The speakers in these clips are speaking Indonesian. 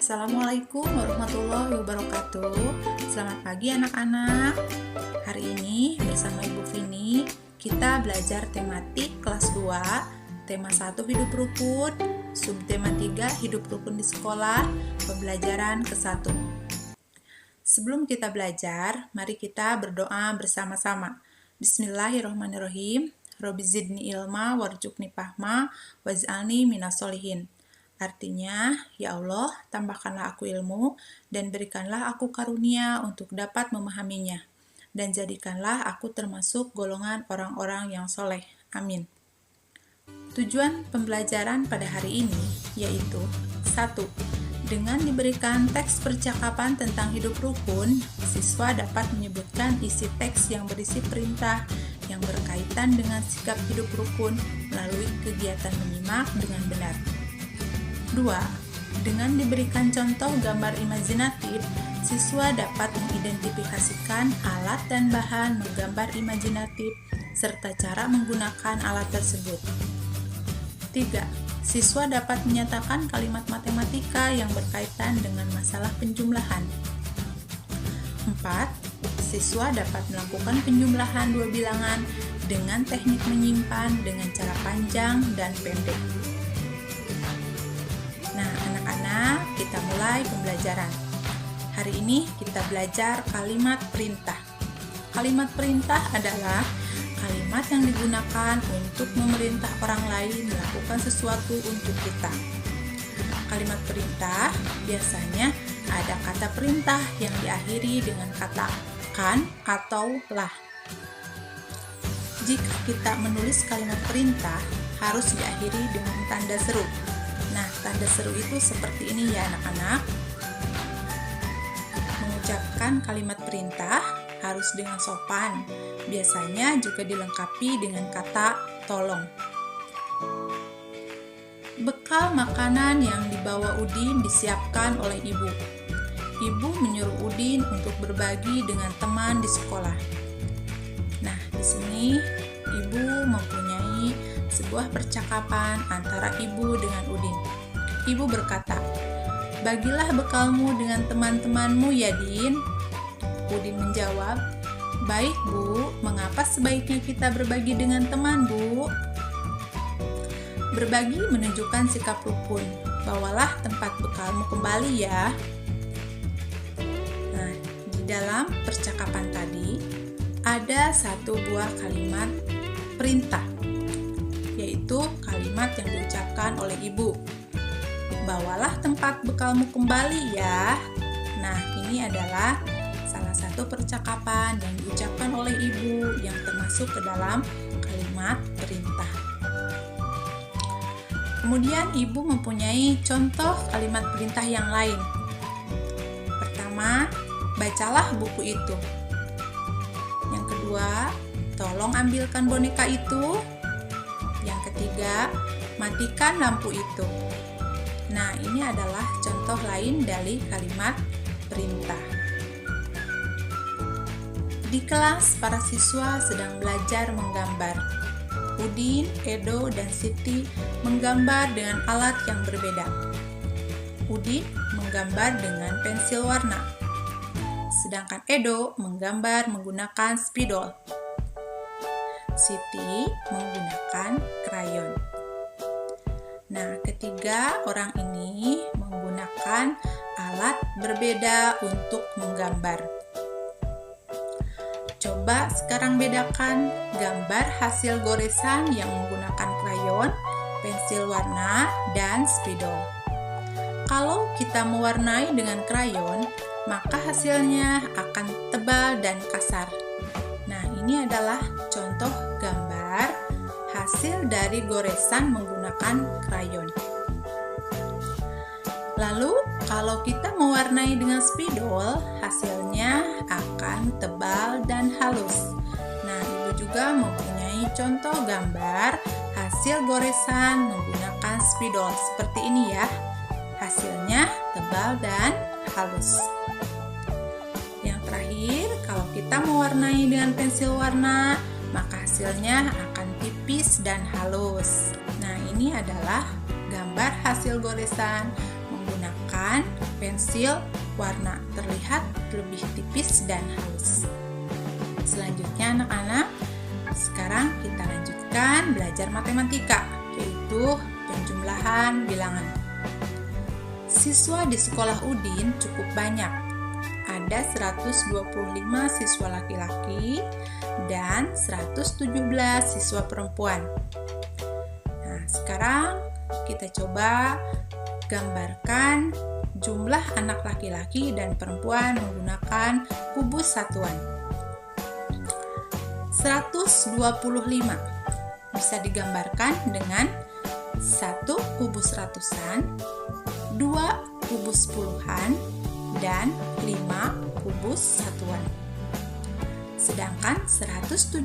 Assalamualaikum warahmatullahi wabarakatuh. Selamat pagi anak-anak. Hari ini bersama Ibu Vini kita belajar tematik kelas 2, tema 1 hidup rukun, subtema 3 hidup rukun di sekolah, pembelajaran ke-1. Sebelum kita belajar, mari kita berdoa bersama-sama. Bismillahirrahmanirrahim. Robbi zidni ilma warzuqni fahma waj'alni minas sholihin. Artinya, ya Allah, tambahkanlah aku ilmu dan berikanlah aku karunia untuk dapat memahaminya. Dan jadikanlah aku termasuk golongan orang-orang yang soleh. Amin. Tujuan pembelajaran pada hari ini yaitu 1. Dengan diberikan teks percakapan tentang hidup rukun, siswa dapat menyebutkan isi teks yang berisi perintah yang berkaitan dengan sikap hidup rukun melalui kegiatan menyimak dengan benar. 2. Dengan diberikan contoh gambar imajinatif, siswa dapat mengidentifikasikan alat dan bahan menggambar imajinatif serta cara menggunakan alat tersebut. 3. Siswa dapat menyatakan kalimat matematika yang berkaitan dengan masalah penjumlahan. 4. Siswa dapat melakukan penjumlahan dua bilangan dengan teknik menyimpan dengan cara panjang dan pendek. Nah, anak-anak, kita mulai pembelajaran. Hari ini kita belajar kalimat perintah. Kalimat perintah adalah kalimat yang digunakan untuk memerintah orang lain melakukan sesuatu untuk kita. Kalimat perintah biasanya ada kata perintah yang diakhiri dengan kata kan atau lah. Jika kita menulis kalimat perintah, harus diakhiri dengan tanda seru. Nah, tanda seru itu seperti ini ya anak-anak. Mengucapkan kalimat perintah harus dengan sopan. Biasanya juga dilengkapi dengan kata tolong. Bekal makanan yang dibawa Udin disiapkan oleh ibu. Ibu menyuruh Udin untuk berbagi dengan teman di sekolah. Nah, di sini ibu mempunyai sebuah percakapan antara ibu dengan Udin. Ibu berkata, "Bagilah bekalmu dengan teman-temanmu ya, Din." Udin menjawab, "Baik, Bu. Mengapa sebaiknya kita berbagi dengan teman, Bu?" Berbagi menunjukkan sikap rukun. Bawalah tempat bekalmu kembali ya. Nah, di dalam percakapan tadi ada satu buah kalimat perintah, yaitu kalimat yang diucapkan oleh ibu. Bawalah tempat bekalmu kembali ya. Nah, ini adalah salah satu percakapan yang diucapkan oleh ibu yang termasuk ke dalam kalimat perintah. Kemudian ibu mempunyai contoh kalimat perintah yang lain. Pertama, bacalah buku itu. Yang kedua, tolong ambilkan boneka itu. Yang ketiga, matikan lampu itu. Nah, ini adalah contoh lain dari kalimat perintah. Di kelas, para siswa sedang belajar menggambar. Udin, Edo, dan Siti menggambar dengan alat yang berbeda. Udin menggambar dengan pensil warna, sedangkan Edo menggambar menggunakan spidol. Siti menggunakan krayon. Nah, ketiga orang ini menggunakan alat berbeda untuk menggambar. Coba sekarang bedakan gambar hasil goresan yang menggunakan krayon, pensil warna, dan spidol. Kalau kita mewarnai dengan krayon, maka hasilnya akan tebal dan kasar. Nah, ini adalah contoh gambar hasil dari goresan menggunakan krayon. Lalu, kalau kita mewarnai dengan spidol, hasilnya akan tebal dan halus. Nah, ibu juga mempunyai contoh gambar hasil goresan menggunakan spidol seperti ini ya. Hasilnya tebal dan halus. Yang terakhir, kalau kita mewarnai dengan pensil warna, maka hasilnya akan tipis dan halus. Nah, ini adalah gambar hasil goresan menggunakan menggunakan pensil warna terlihat lebih tipis dan halus. Selanjutnya anak-anak, sekarang kita lanjutkan belajar matematika, yaitu penjumlahan bilangan. Siswa di sekolah Udin cukup banyak. Ada 125 siswa laki-laki dan 117 siswa perempuan. Nah, sekarang kita coba gambarkan jumlah anak laki-laki dan perempuan menggunakan kubus satuan. 125 bisa digambarkan dengan 1 kubus ratusan, 2 kubus puluhan, dan 5 kubus satuan. Sedangkan 117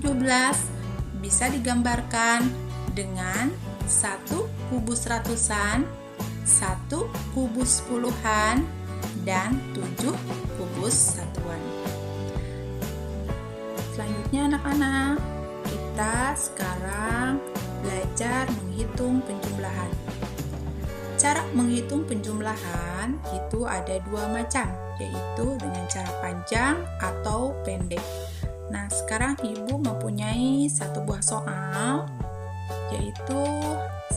bisa digambarkan dengan 1 kubus ratusan, 1 kubus puluhan, dan 7 kubus satuan. Selanjutnya anak-anak, kita sekarang belajar menghitung penjumlahan. Cara menghitung penjumlahan itu ada dua macam, yaitu dengan cara panjang atau pendek. Nah, sekarang Ibu mempunyai satu buah soal, yaitu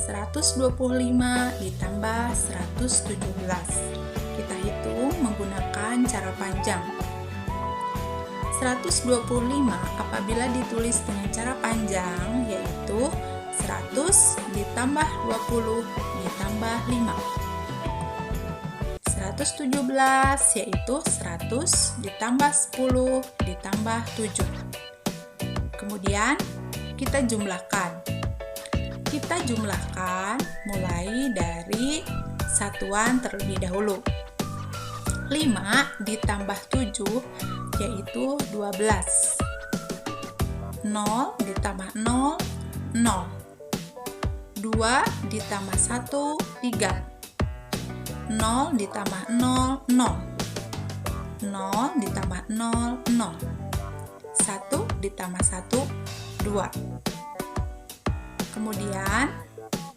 125 ditambah 117. Kita hitung menggunakan cara panjang. 125 apabila ditulis dengan cara panjang, yaitu 100 ditambah 20 ditambah 5. 117 yaitu 100 ditambah 10 ditambah 7. Kemudian kita jumlahkan. Kita jumlahkan mulai dari satuan terlebih dahulu. 5 ditambah 7 yaitu 12. 0 ditambah 0, 0. 2 ditambah 1, 3. 0 ditambah 0, 0. 0 ditambah 0, 0. 1 ditambah 1, 2. Kemudian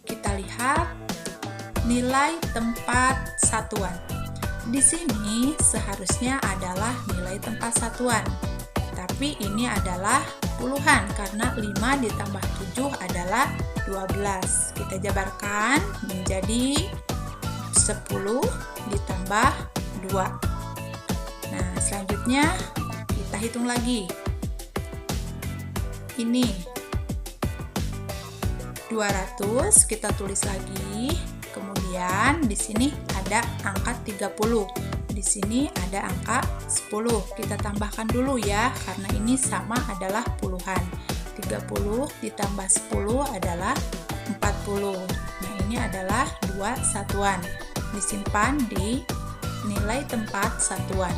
kita lihat nilai tempat satuan. Di sini seharusnya adalah nilai tempat satuan, tapi ini adalah puluhan karena 5 ditambah 7 adalah 12. Kita jabarkan menjadi 10 ditambah 2. Nah, selanjutnya kita hitung lagi. Ini 200 kita tulis lagi. Kemudian di sini ada angka 30. Di sini ada angka 10. Kita tambahkan dulu ya, karena ini sama adalah puluhan. 30 ditambah 10 adalah 40. Nah, ini adalah 2 satuan. Disimpan di nilai tempat satuan.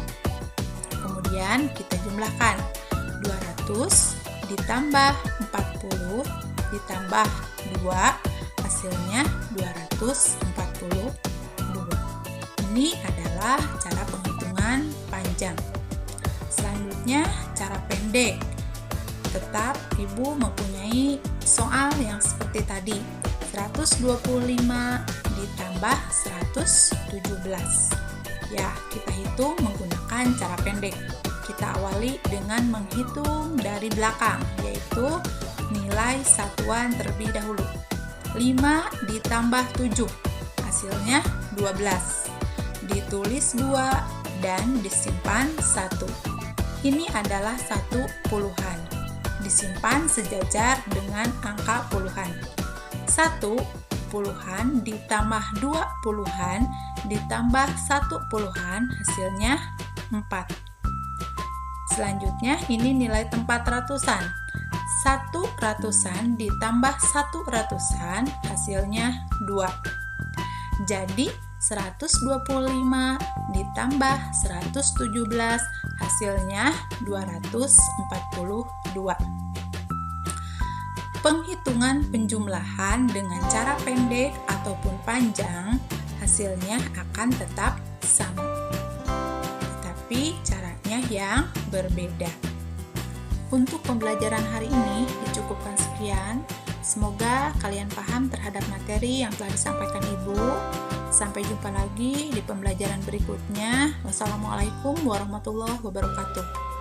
Kemudian kita jumlahkan. 200 ditambah 40 ditambah 2, hasilnya 242. Ini adalah cara penghitungan panjang. Selanjutnya cara pendek. Tetap Ibu mempunyai soal yang seperti tadi. 125 ditambah 117. Ya, kita hitung menggunakan cara pendek. Kita awali dengan menghitung dari belakang, yaitu nilai satuan terlebih dahulu. 5 ditambah 7, hasilnya 12. Ditulis 2 dan disimpan 1. Ini adalah 1 puluhan. Disimpan sejajar dengan angka puluhan. 1 puluhan ditambah 2 puluhan ditambah 1 puluhan, hasilnya 4. Selanjutnya ini nilai tempat ratusan. 1 ratusan ditambah 1 ratusan, hasilnya 2. Jadi 125 ditambah 117, hasilnya 242. Penghitungan penjumlahan dengan cara pendek ataupun panjang, hasilnya akan tetap sama, tetapi caranya yang berbeda. Untuk pembelajaran hari ini dicukupkan sekian. Semoga kalian paham terhadap materi yang telah disampaikan Ibu. Sampai jumpa lagi di pembelajaran berikutnya. Wassalamualaikum warahmatullahi wabarakatuh.